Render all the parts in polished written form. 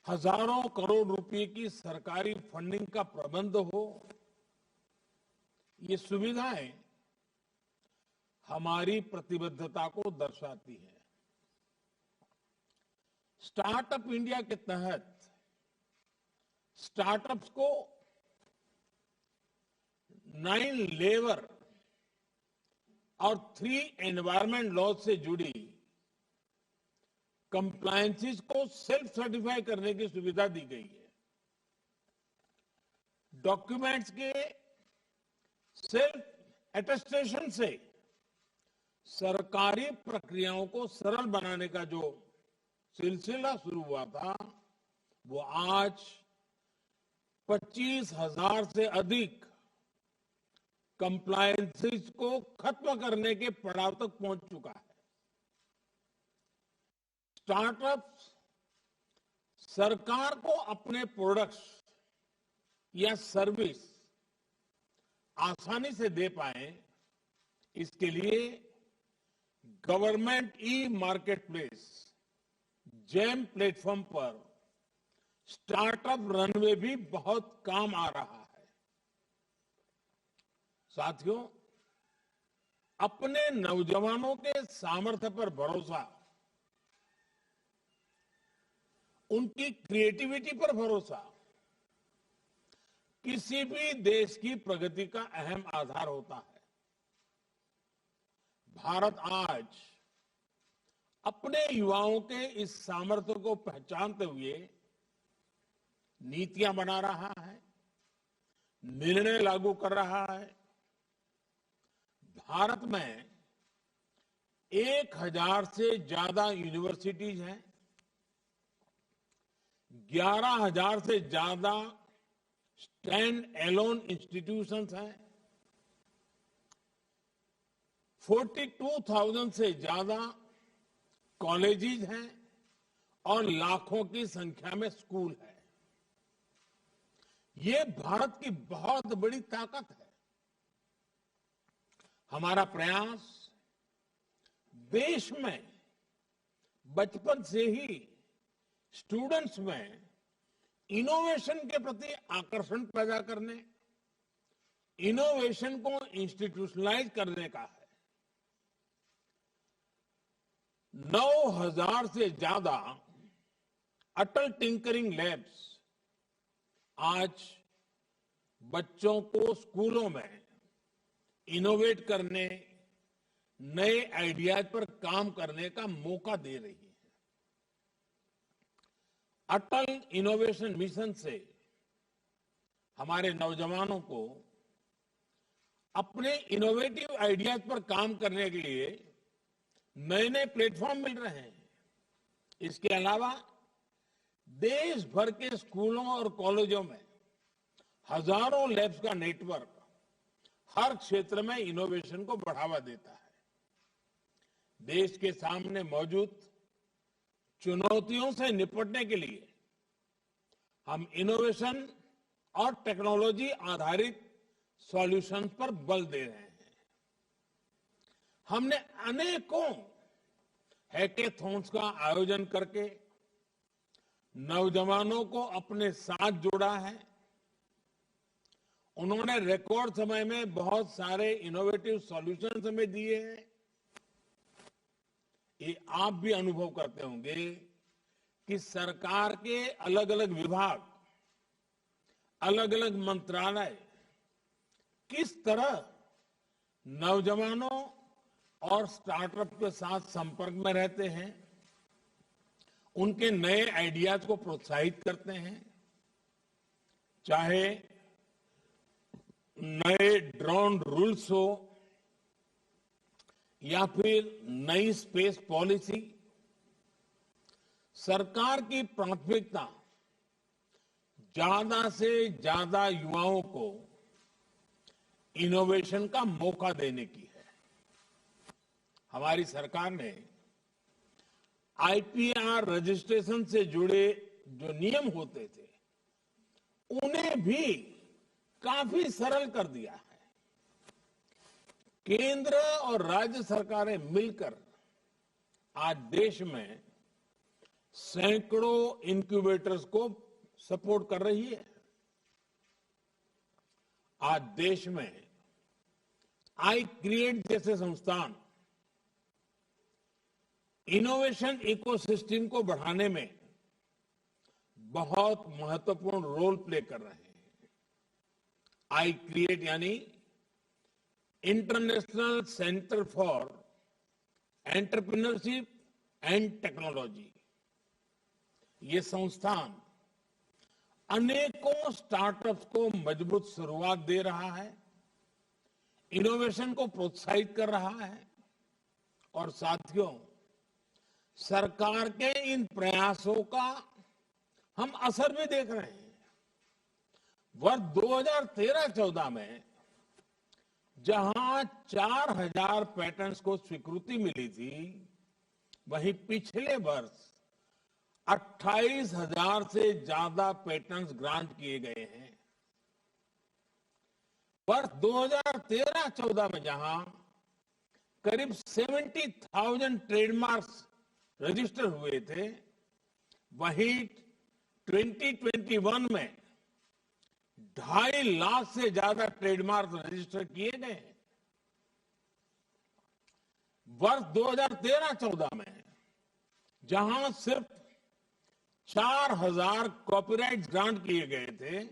हजारों करोड़ रुपए की सरकारी फंडिंग का प्रबंध हो, ये सुविधाएं हमारी प्रतिबद्धता को दर्शाती है। स्टार्टअप इंडिया के तहत स्टार्टअप्स को 9 लेबर और 3 एनवायरमेंट लॉ से जुड़ी कंप्लायंसेस को सेल्फ सर्टिफाई करने की सुविधा दी गई है। डॉक्यूमेंट्स के सेल्फ अटेस्टेशन से सरकारी प्रक्रियाओं को सरल बनाने का जो सिलसिला शुरू हुआ था, वो आज 25,000 से अधिक कंप्लायंसेस को खत्म करने के पड़ाव तक पहुंच चुका है। स्टार्टअप्स सरकार को अपने प्रोडक्ट्स या सर्विस आसानी से दे पाए, इसके लिए government e market place GeM platform पर स्टार्टअप रनवे भी बहुत काम आ रहा है। साथियों, अपने नौजवानों के सामर्थ्य पर भरोसा, उनकी क्रिएटिविटी पर भरोसा किसी भी देश की प्रगति का अहम आधार होता है। भारत आज अपने युवाओं के इस सामर्थ्य को पहचानते हुए नीतियां बना रहा है, निर्णय लागू कर रहा है। भारत में 1,000 से ज्यादा यूनिवर्सिटीज हैं, 11,000 से ज्यादा स्टैंड एलोन इंस्टीट्यूशंस हैं, 42,000 से ज्यादा कॉलेजेस हैं और लाखों की संख्या में स्कूल है। ये भारत की बहुत बड़ी ताकत है। हमारा प्रयास देश में बचपन से ही स्टूडेंट्स में इनोवेशन के प्रति आकर्षण पैदा करने, इनोवेशन को इंस्टीट्यूशनलाइज करने का है। 9,000 से ज्यादा अटल टिंकरिंग लैब्स आज बच्चों को स्कूलों में इनोवेट करने, नए आइडियाज पर काम करने का मौका दे रही है। अटल इनोवेशन मिशन से हमारे नौजवानों को अपने इनोवेटिव आइडियाज पर काम करने के लिए नए नए प्लेटफॉर्म मिल रहे हैं। इसके अलावा देश भर के स्कूलों और कॉलेजों में हजारों लैब्स का नेटवर्क हर क्षेत्र में इनोवेशन को बढ़ावा देता है। देश के सामने मौजूद चुनौतियों से निपटने के लिए हम इनोवेशन और टेक्नोलॉजी आधारित सॉल्यूशंस पर बल दे रहे हैं। हमने अनेकों हैकेथॉन्स का आयोजन करके नौजवानों को अपने साथ जोड़ा है। उन्होंने रिकॉर्ड समय में बहुत सारे इनोवेटिव सॉल्यूशंस हमें दिए हैं। ये आप भी अनुभव करते होंगे कि सरकार के अलग अलग विभाग, अलग अलग मंत्रालय किस तरह नौजवानों और स्टार्टअप के साथ संपर्क में रहते हैं, उनके नए आइडियाज को प्रोत्साहित करते हैं। चाहे नए ड्रोन रूल्स हो या फिर नई स्पेस पॉलिसी, सरकार की प्राथमिकता ज्यादा से ज्यादा युवाओं को इनोवेशन का मौका देने की है। हमारी सरकार ने आईपीआर रजिस्ट्रेशन से जुड़े जो नियम होते थे, उन्हें भी काफी सरल कर दिया है। केंद्र और राज्य सरकारें मिलकर आज देश में सैकड़ों इंक्यूबेटर्स को सपोर्ट कर रही है। आज देश में आई क्रिएट जैसे संस्थान इनोवेशन इकोसिस्टम को बढ़ाने में बहुत महत्वपूर्ण रोल प्ले कर रहे हैं। आई क्रिएट यानी international centre for entrepreneurship and technology, ये संस्थान अनेकों स्टार्टअप्स को मजबूत शुरुआत दे रहा है, इनोवेशन को प्रोत्साहित कर रहा है और साथियों, सरकार के इन प्रयासों का हम असर भी देख रहे हैं। वर्ष 2013-14 में जहां 4000 पैटेंट्स को स्वीकृति मिली थी, वहीं पिछले वर्ष 28,000 से ज्यादा पेटेंट्स ग्रांट किए गए हैं। वर्ष 2013-14 में जहां करीब 70,000 ट्रेडमार्क्स रजिस्टर हुए थे, वहीं 2021 में 2.5 लाख से ज्यादा ट्रेडमार्क रजिस्टर किए गए। वर्ष 2013-14 में जहां सिर्फ 4,000 कॉपीराइट ग्रांट किए गए थे,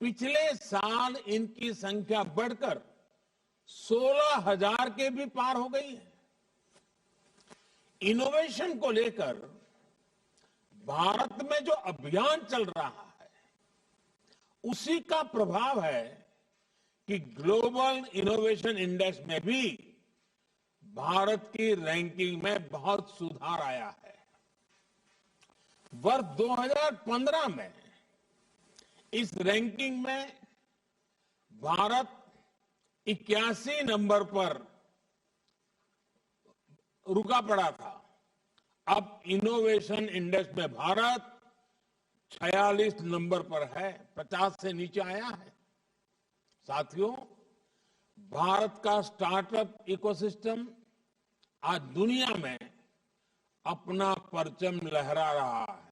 पिछले साल इनकी संख्या बढ़कर 16,000 के भी पार हो गई है। इनोवेशन को लेकर भारत में जो अभियान चल रहा है, उसी का प्रभाव है कि ग्लोबल इनोवेशन इंडेक्स में भी भारत की रैंकिंग में बहुत सुधार आया है। वर्ष 2015 में इस रैंकिंग में भारत 81 नंबर पर रुका पड़ा था। अब इनोवेशन इंडेक्स में भारत 46 नंबर पर है, 50 से नीचे आया है। साथियों, भारत का स्टार्टअप इकोसिस्टम आज दुनिया में अपना परचम लहरा रहा है।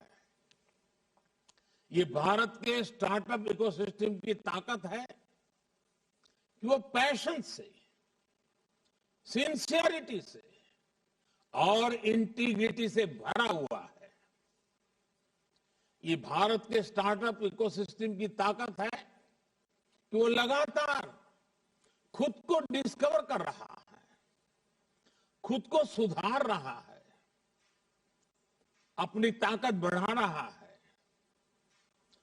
ये भारत के स्टार्टअप इकोसिस्टम की ताकत है कि वो पैशन से, सिंसियरिटी से और इंटीग्रिटी से भरा हुआ है। ये भारत के स्टार्टअप इकोसिस्टम की ताकत है कि वो लगातार खुद को डिस्कवर कर रहा है, खुद को सुधार रहा है, अपनी ताकत बढ़ा रहा है।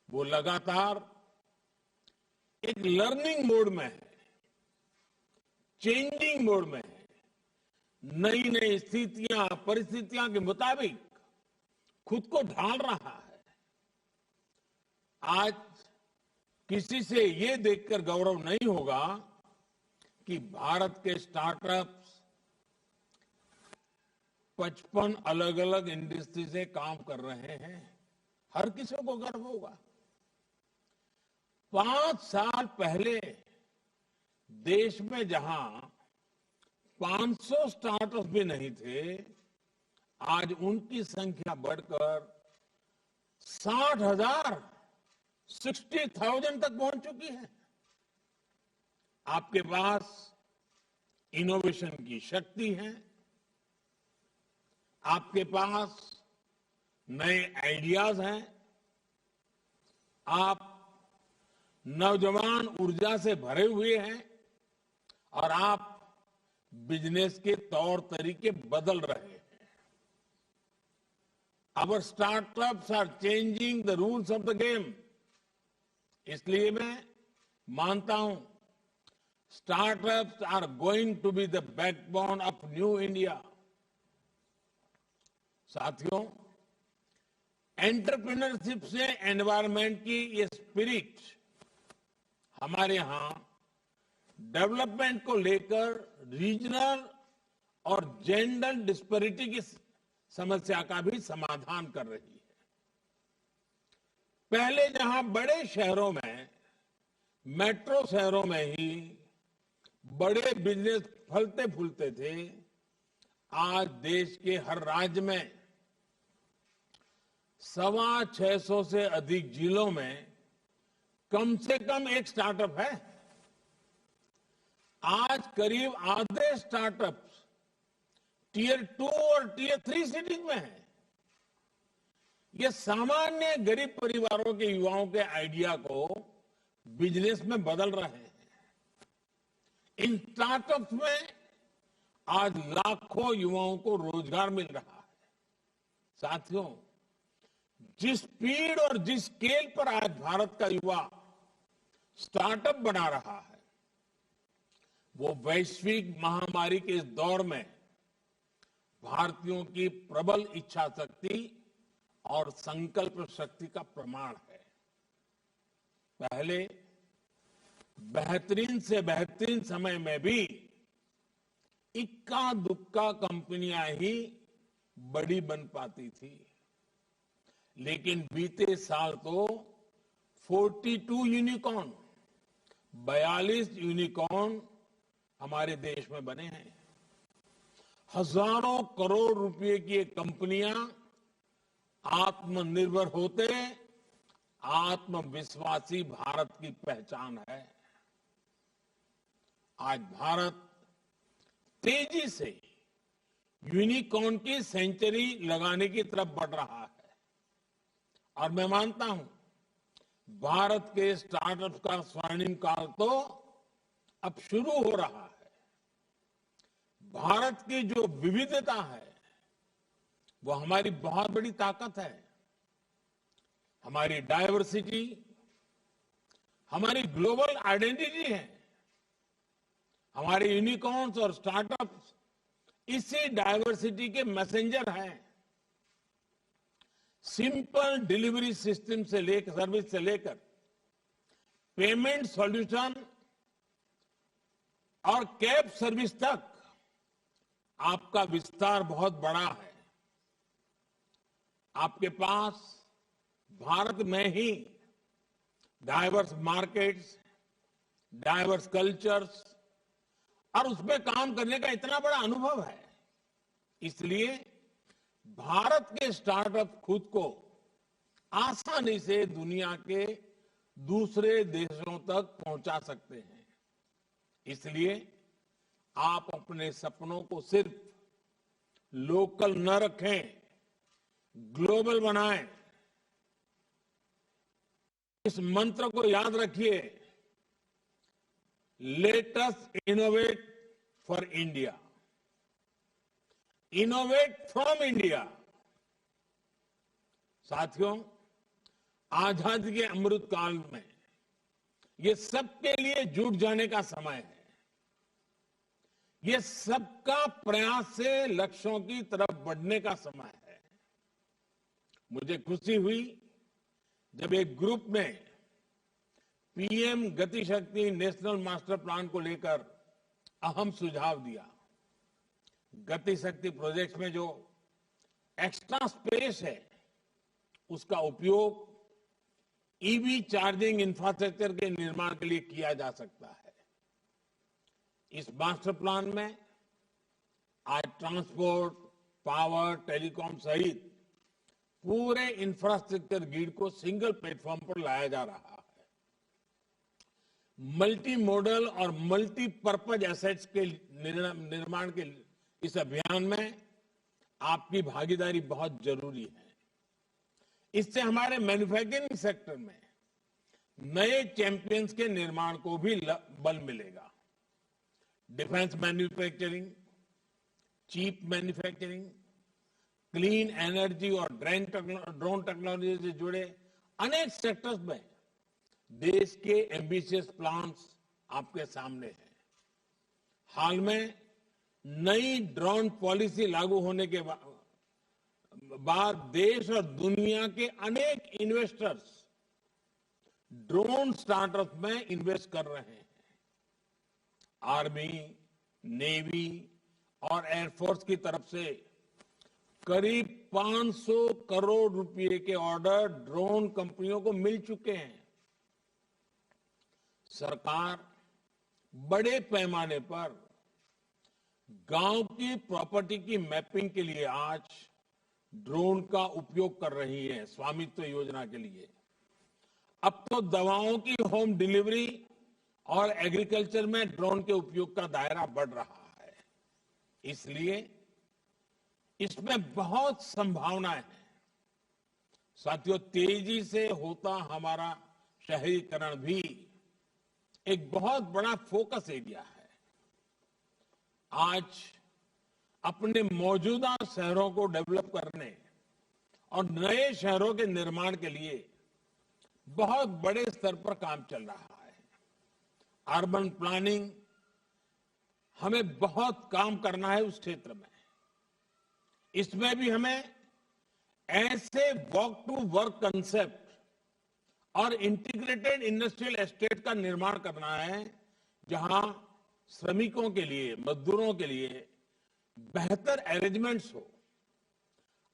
वो लगातार एक लर्निंग मोड में है, चेंजिंग मोड में है, नई नई स्थितियां, परिस्थितियां के मुताबिक खुद को ढाल रहा है। आज किसी से ये देखकर गौरव नहीं होगा कि भारत के स्टार्टअप्स 55 अलग अलग इंडस्ट्री से काम कर रहे हैं। हर किसी को गर्व होगा। 5 साल पहले देश में जहां 500 स्टार्टअप भी नहीं थे, आज उनकी संख्या बढ़कर 60,000, 60,000 तक पहुंच चुकी है। आपके पास इनोवेशन की शक्ति है, आपके पास नए आइडियाज हैं, आप नौजवान ऊर्जा से भरे हुए हैं और आप बिजनेस के तौर तरीके बदल रहे हैं। Our startups are changing the rules of the game. इसलिए मैं मानता हूं, startups are going to be the backbone of new India. साथियों, एंटरप्रेन्योरशिप से एनवायरनमेंट की ये स्पिरिट हमारे यहां डेवलपमेंट को लेकर रीजनल और जेंडर डिस्पैरिटी की समस्या का भी समाधान कर रही है। पहले जहां बड़े शहरों में, मेट्रो शहरों में ही बड़े बिजनेस फलते फूलते थे, आज देश के हर राज्य में 650 से अधिक जिलों में कम से कम एक स्टार्टअप है। आज करीब आधे स्टार्टअप्स टियर 2 और टियर 3 सिटीज में है। ये सामान्य गरीब परिवारों के युवाओं के आइडिया को बिजनेस में बदल रहे हैं। इन स्टार्टअप्स में आज लाखों युवाओं को रोजगार मिल रहा है। साथियों, जिस स्पीड और जिस स्केल पर आज भारत का युवा स्टार्टअप बना रहा है, वो वैश्विक महामारी के इस दौर में भारतीयों की प्रबल इच्छा शक्ति और संकल्प शक्ति का प्रमाण है। पहले बेहतरीन से बेहतरीन समय में भी इक्का दुक्का कंपनियां ही बड़ी बन पाती थी, लेकिन बीते साल तो 42 यूनिकॉर्न 42 यूनिकॉर्न हमारे देश में बने हैं। हजारों करोड़ रुपए की ये कंपनियां आत्मनिर्भर होते आत्मविश्वासी भारत की पहचान है। आज भारत तेजी से यूनिकॉर्न की सेंचुरी लगाने की तरफ बढ़ रहा है और मैं मानता हूं भारत के स्टार्टअप का स्वर्णिम काल तो अब शुरू हो रहा है। भारत की जो विविधता है वो हमारी बहुत बड़ी ताकत है। हमारी डायवर्सिटी हमारी ग्लोबल आइडेंटिटी है। हमारे यूनिकॉर्न्स और स्टार्टअप्स इसी डायवर्सिटी के मैसेंजर हैं। सिंपल डिलीवरी सिस्टम से लेकर सर्विस से लेकर पेमेंट सॉल्यूशन और कैब सर्विस तक आपका विस्तार बहुत बड़ा है। आपके पास भारत में ही डाइवर्स मार्केट्स, डाइवर्स कल्चर्स और उसमें काम करने का इतना बड़ा अनुभव है। इसलिए भारत के स्टार्टअप खुद को आसानी से दुनिया के दूसरे देशों तक पहुंचा सकते हैं। इसलिए आप अपने सपनों को सिर्फ लोकल न रखें, ग्लोबल बनाएं। इस मंत्र को याद रखिए, let us innovate for India, innovate from India. साथियों, आजादी के अमृत काल में ये सबके लिए जुट जाने का समय है। ये सबका प्रयास से लक्ष्यों की तरफ बढ़ने का समय है। मुझे खुशी हुई जब एक ग्रुप में पीएम गति शक्ति नेशनल मास्टर प्लान को लेकर अहम सुझाव दिया। गति शक्ति प्रोजेक्ट में जो एक्स्ट्रा स्पेस है उसका उपयोग ईवी चार्जिंग इंफ्रास्ट्रक्चर के निर्माण के लिए किया जा सकता है। इस मास्टर प्लान में आज ट्रांसपोर्ट, पावर, टेलीकॉम सहित पूरे इंफ्रास्ट्रक्चर ग्रिड को सिंगल प्लेटफॉर्म पर लाया जा रहा है। मल्टी मॉडल और मल्टीपर्पज एसेट्स के निर्माण के इस अभियान में आपकी भागीदारी बहुत जरूरी है। इससे हमारे मैन्युफैक्चरिंग सेक्टर में नए चैंपियंस के निर्माण को भी बल मिलेगा। Defence manufacturing, cheap manufacturing, clean energy और ड्रोन टेक्नोलॉजी से जुड़े अनेक सेक्टर्स में देश के एम्बिशियस प्लान्स आपके सामने हैं। हाल में नई ड्रोन पॉलिसी लागू होने के बाद देश और दुनिया के अनेक इन्वेस्टर्स ड्रोन स्टार्टअप में इन्वेस्ट कर रहे हैं। आर्मी, नेवी और एयरफोर्स की तरफ से करीब 500 करोड़ रुपए के ऑर्डर ड्रोन कंपनियों को मिल चुके हैं। सरकार बड़े पैमाने पर गांव की प्रॉपर्टी की मैपिंग के लिए आज ड्रोन का उपयोग कर रही हैं स्वामित्व योजना के लिए। अब तो दवाओं की होम डिलीवरी और एग्रीकल्चर में ड्रोन के उपयोग का दायरा बढ़ रहा है। इसलिए इसमें बहुत संभावनाएं हैं। साथियों, तेजी से होता हमारा शहरीकरण भी एक बहुत बड़ा फोकस एरिया है। आज अपने मौजूदा शहरों को डेवलप करने और नए शहरों के निर्माण के लिए बहुत बड़े स्तर पर काम चल रहा है। अर्बन प्लानिंग, हमें बहुत काम करना है उस क्षेत्र में। इसमें भी हमें ऐसे वॉक टू वर्क कंसेप्ट और इंटीग्रेटेड इंडस्ट्रियल एस्टेट का निर्माण करना है, जहां श्रमिकों के लिए, मजदूरों के लिए बेहतर अरेंजमेंट्स हो।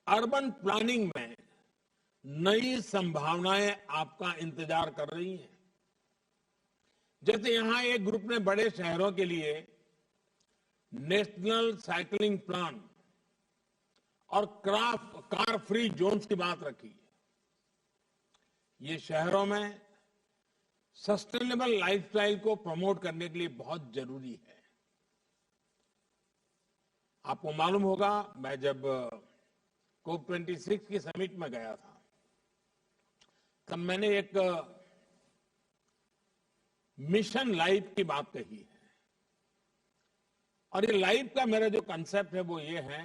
अर्बन प्लानिंग में नई संभावनाएं आपका इंतजार कर रही हैं। जैसे यहां एक ग्रुप ने बड़े शहरों के लिए नेशनल साइकिलिंग प्लान और कार फ्री जोन्स की बात रखी। ये शहरों में सस्टेनेबल लाइफस्टाइल को प्रमोट करने के लिए बहुत जरूरी है। आपको मालूम होगा, मैं जब COP26 की समिट में गया था, तब मैंने एक मिशन लाइफ की बात कही है। और ये लाइफ का मेरा जो कंसेप्ट है वो ये है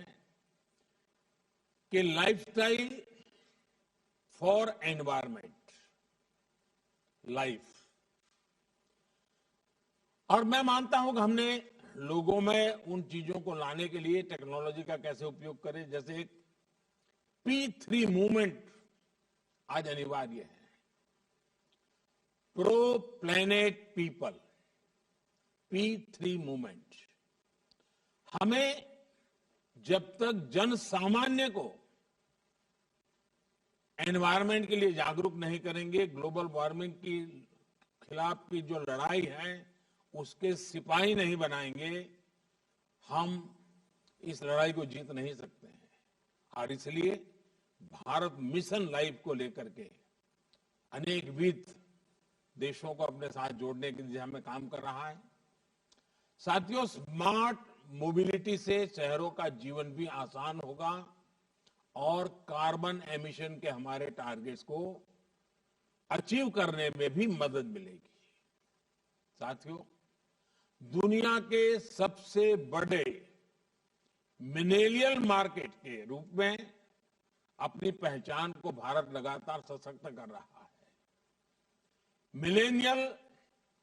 कि लाइफस्टाइल फॉर एनवायरमेंट लाइफ। और मैं मानता हूं कि हमने लोगों में उन चीजों को लाने के लिए टेक्नोलॉजी का कैसे उपयोग करें। जैसे एक P3 मूवमेंट आज अनिवार्य है। Pro planet people, P3 movement. हमें जब तक जन सामान्य को एनवायरमेंट के लिए जागरूक नहीं करेंगे, ग्लोबल वार्मिंग की खिलाफ की जो लड़ाई है उसके सिपाही नहीं बनाएंगे, हम इस लड़ाई को जीत नहीं सकते हैं। और इसलिए भारत मिशन लाइफ को लेकर के अनेक विध देशों को अपने साथ जोड़ने की दिशा में काम कर रहा है। साथियों, स्मार्ट मोबिलिटी से शहरों का जीवन भी आसान होगा और कार्बन एमिशन के हमारे टारगेट्स को अचीव करने में भी मदद मिलेगी। साथियों, दुनिया के सबसे बड़े मिलेनियल मार्केट के रूप में अपनी पहचान को भारत लगातार सशक्त कर रहा है। मिलेनियल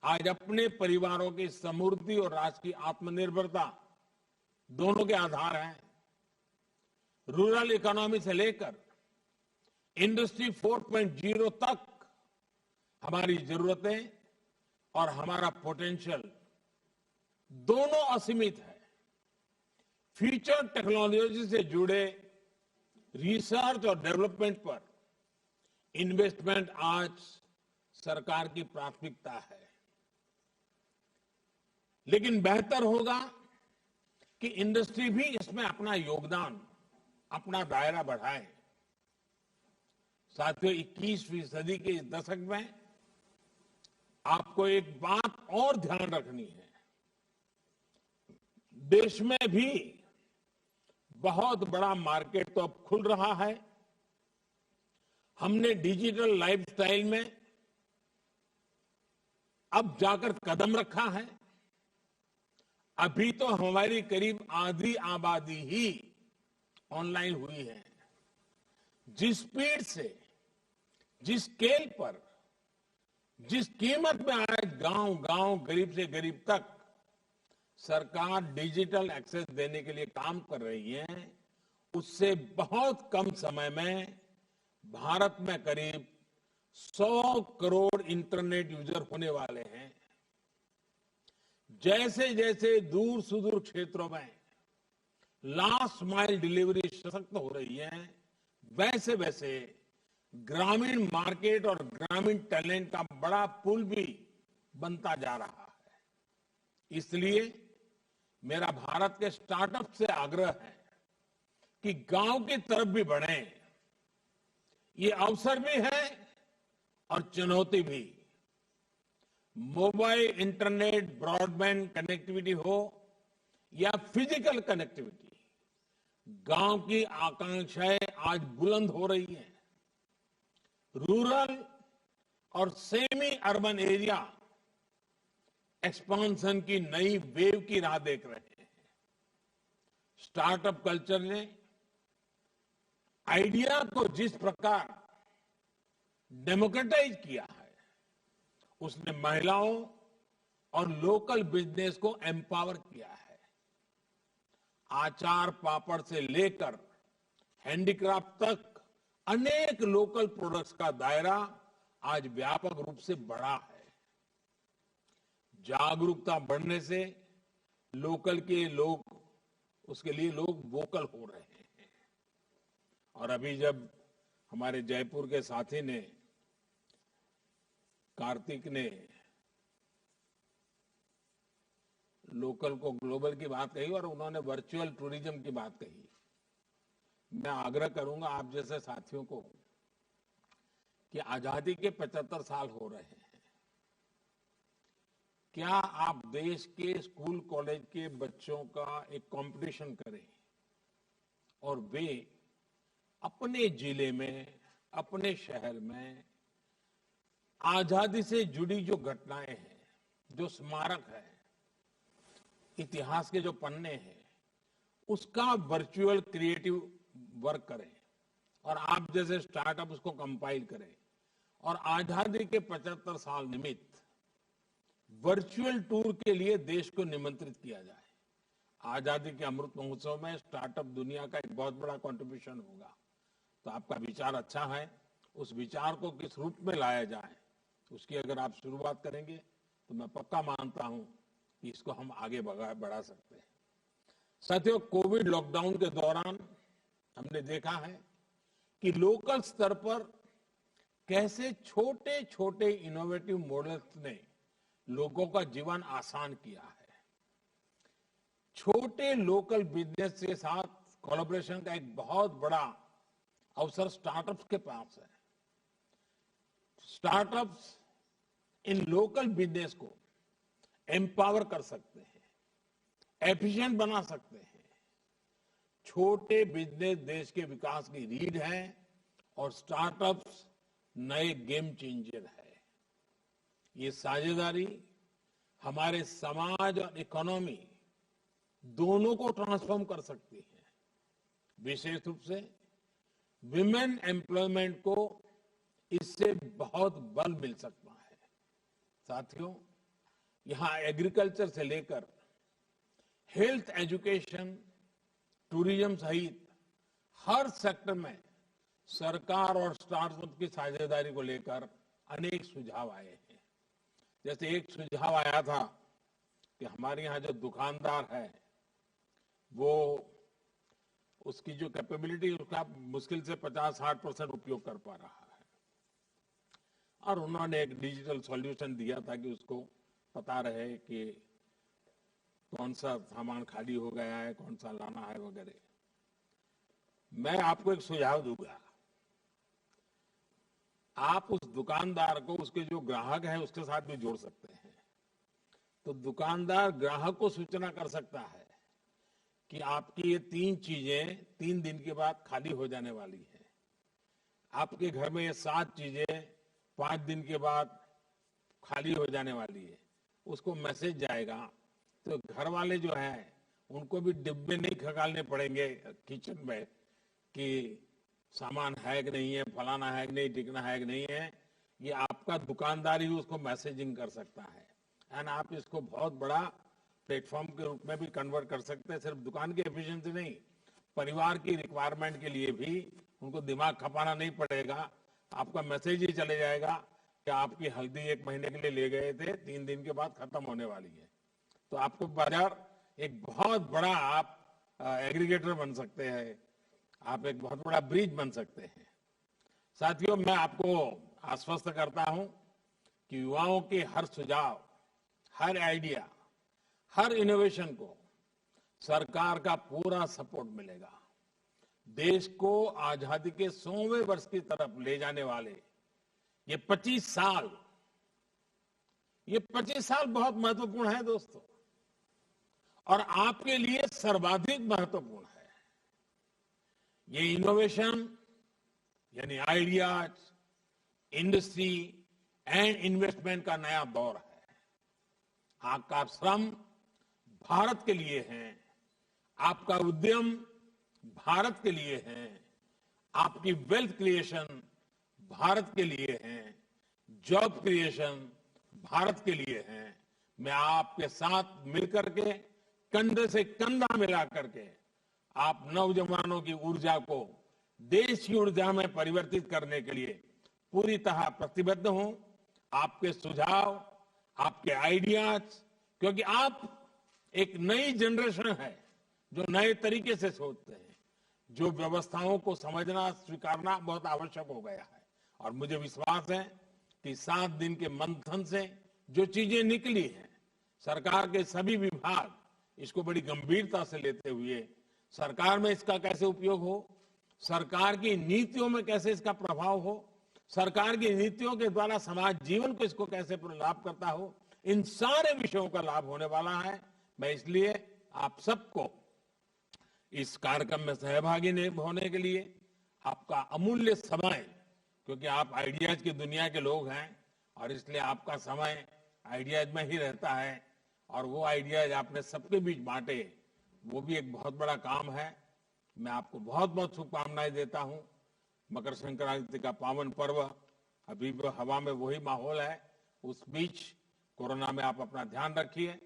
आज अपने परिवारों की समृद्धि और राष्ट्र की आत्मनिर्भरता दोनों के आधार हैं। रूरल इकोनॉमी से लेकर इंडस्ट्री 4.0 तक हमारी जरूरतें और हमारा पोटेंशियल दोनों असीमित है। फ्यूचर टेक्नोलॉजी से जुड़े रिसर्च और डेवलपमेंट पर इन्वेस्टमेंट आज सरकार की प्राथमिकता है। लेकिन बेहतर होगा कि इंडस्ट्री भी इसमें अपना योगदान, अपना दायरा बढ़ाए। साथियों, 21वीं सदी के इस दशक में आपको एक बात और ध्यान रखनी है। देश में भी बहुत बड़ा मार्केट तो अब खुल रहा है। हमने डिजिटल लाइफस्टाइल में अब जाकर कदम रखा है। अभी तो हमारी करीब आधी आबादी ही ऑनलाइन हुई है। जिस स्पीड से, जिस स्केल पर, जिस कीमत में आज गांव गांव, गरीब से गरीब तक सरकार डिजिटल एक्सेस देने के लिए काम कर रही है, उससे बहुत कम समय में भारत में करीब 100 करोड़ इंटरनेट यूजर होने वाले हैं। जैसे जैसे दूर सुदूर क्षेत्रों में लास्ट माइल डिलीवरी सशक्त हो रही है, वैसे वैसे ग्रामीण मार्केट और ग्रामीण टैलेंट का बड़ा पुल भी बनता जा रहा है। इसलिए मेरा भारत के स्टार्टअप से आग्रह है कि गांव की तरफ भी बढ़े। ये अवसर भी है और चुनौती भी। मोबाइल, इंटरनेट, ब्रॉडबैंड कनेक्टिविटी हो या फिजिकल कनेक्टिविटी, गांव की आकांक्षाएं आज बुलंद हो रही हैं। रूरल और सेमी अर्बन एरिया एक्सपांशन की नई वेव की राह देख रहे हैं। स्टार्टअप कल्चर ने आइडिया को जिस प्रकार डेमोक्रेटाइज किया है, उसने महिलाओं और लोकल बिजनेस को एम्पावर किया है। आचार पापड़ से लेकर हैंडीक्राफ्ट तक अनेक लोकल प्रोडक्ट्स का दायरा आज व्यापक रूप से बढ़ा है। जागरूकता बढ़ने से लोकल के लोग, उसके लिए लोग वोकल हो रहे हैं। और अभी जब हमारे जयपुर के साथी ने, कार्तिक ने, लोकल को ग्लोबल की बात कही और उन्होंने वर्चुअल टूरिज्म की बात कही, मैं आग्रह करूंगा आप जैसे साथियों को कि आजादी के 75 साल हो रहे हैं। क्या आप देश के स्कूल कॉलेज के बच्चों का एक कंपटीशन करें और वे अपने जिले में, अपने शहर में आजादी से जुड़ी जो घटनाएं हैं, जो स्मारक है, इतिहास के जो पन्ने हैं, उसका वर्चुअल क्रिएटिव वर्क करें और आप जैसे स्टार्टअप उसको कंपाइल करें और आजादी के 75 साल निमित्त वर्चुअल टूर के लिए देश को निमंत्रित किया जाए। आजादी के अमृत महोत्सव में स्टार्टअप दुनिया का एक बहुत बड़ा कंट्रीब्यूशन होगा। तो आपका विचार अच्छा है, उस विचार को किस रूप में लाया जाए, उसकी अगर आप शुरुआत करेंगे तो मैं पक्का मानता हूं कि इसको हम आगे बढ़ा सकते हैं। साथियों, कोविड लॉकडाउन के दौरान हमने देखा है कि लोकल स्तर पर कैसे छोटे छोटे इनोवेटिव मॉडल्स ने लोगों का जीवन आसान किया है। छोटे लोकल बिजनेस के साथ कोलैबोरेशन का एक बहुत बड़ा अवसर स्टार्टअप्स के पास है। स्टार्टअप्स इन लोकल बिजनेस को एम्पावर कर सकते हैं, एफिशिएंट बना सकते हैं। छोटे बिजनेस देश के विकास की रीढ़ है और स्टार्टअप्स नए गेम चेंजर है। ये साझेदारी हमारे समाज और इकोनॉमी दोनों को ट्रांसफॉर्म कर सकती है। विशेष रूप से विमेन एम्प्लॉयमेंट को इससे बहुत बल मिल सकता है। साथियों, यहां एग्रीकल्चर से लेकर हेल्थ, एजुकेशन, टूरिज्म सहित हर सेक्टर में सरकार और स्टार्टअप की साझेदारी को लेकर अनेक सुझाव आए हैं। जैसे एक सुझाव आया था कि हमारे यहाँ जो दुकानदार है वो उसकी जो कैपेबिलिटी उसका मुश्किल से 50-60% उपयोग कर पा रहा है, और उन्होंने एक डिजिटल सॉल्यूशन दिया था कि उसको पता रहे कि कौन सा सामान खाली हो गया है, कौन सा लाना है वगैरह। मैं आपको एक सुझाव दूंगा, आप उस दुकानदार को उसके जो ग्राहक है उसके साथ भी जोड़ सकते हैं। तो दुकानदार ग्राहक को सूचना कर सकता है कि आपकी ये 3 चीजें 3 दिन के बाद खाली हो जाने वाली है। आपके घर में ये 7 चीजें 5 दिन के बाद खाली हो जाने वाली है। उसको मैसेज जाएगा तो घर वाले जो हैं उनको भी डिब्बे नहीं खंगालने पड़ेंगे किचन में कि सामान है कि नहीं है, फलाना है कि नहीं, टिकना है कि नहीं है। ये आपका दुकानदार ही उसको मैसेजिंग कर सकता है। एंड आप इसको बहुत बड़ा प्लेटफॉर्म के रूप में भी कन्वर्ट कर सकते हैं। सिर्फ दुकान की एफिशिएंसी नहीं, परिवार की रिक्वायरमेंट के लिए भी उनको दिमाग खपाना नहीं पड़ेगा। आपका मैसेज ही चले जाएगा कि आपकी हल्दी 1 महीने के लिए ले गए थे, 3 दिन के बाद खत्म होने वाली है। तो आपको बाजार एक बहुत बड़ा आप एग्रीगेटर बन सकते हैं, आप एक बहुत बड़ा ब्रिज बन सकते हैं। साथियों, मैं आपको आश्वस्त करता हूं कि युवाओं के हर सुझाव, हर आइडिया, हर इनोवेशन को सरकार का पूरा सपोर्ट मिलेगा। देश को आजादी के 100वें वर्ष की तरफ ले जाने वाले ये 25 साल, ये 25 साल बहुत महत्वपूर्ण है दोस्तों, और आपके लिए सर्वाधिक महत्वपूर्ण है। ये इनोवेशन यानी आइडियाज, इंडस्ट्री एंड इन्वेस्टमेंट का नया दौर है। आपका श्रम भारत के लिए है, आपका उद्यम भारत के लिए है, आपकी वेल्थ क्रिएशन भारत के लिए है, जॉब क्रिएशन भारत के लिए है। मैं आपके साथ मिलकर के, कंधे से कंधा मिला करके आप नौजवानों की ऊर्जा को देश की ऊर्जा में परिवर्तित करने के लिए पूरी तरह प्रतिबद्ध हूं। आपके सुझाव, आपके आइडियाज, क्योंकि आप एक नई जनरेशन है जो नए तरीके से सोचते हैं, जो व्यवस्थाओं को समझना स्वीकारना बहुत आवश्यक हो गया है। और मुझे विश्वास है कि 7 दिन के मंथन से जो चीजें निकली हैं, सरकार के सभी विभाग इसको बड़ी गंभीरता से लेते हुए सरकार में इसका कैसे उपयोग हो, सरकार की नीतियों में कैसे इसका प्रभाव हो, सरकार की नीतियों के द्वारा समाज जीवन को इसको कैसे लाभ करता हो, इन सारे विषयों का लाभ होने वाला है। मैं इसलिए आप सबको इस कार्यक्रम में सहभागी होने के लिए आपका अमूल्य समय, क्योंकि आप आइडियाज की दुनिया के लोग हैं और इसलिए आपका समय आइडियाज में ही रहता है, और वो आइडियाज आपने सबके बीच बांटे, वो भी एक बहुत बड़ा काम है। मैं आपको बहुत बहुत शुभकामनाएं देता हूं। मकर संक्रांति का पावन पर्व, अभी हवा में वही माहौल है। उस बीच कोरोना में आप अपना ध्यान रखिए।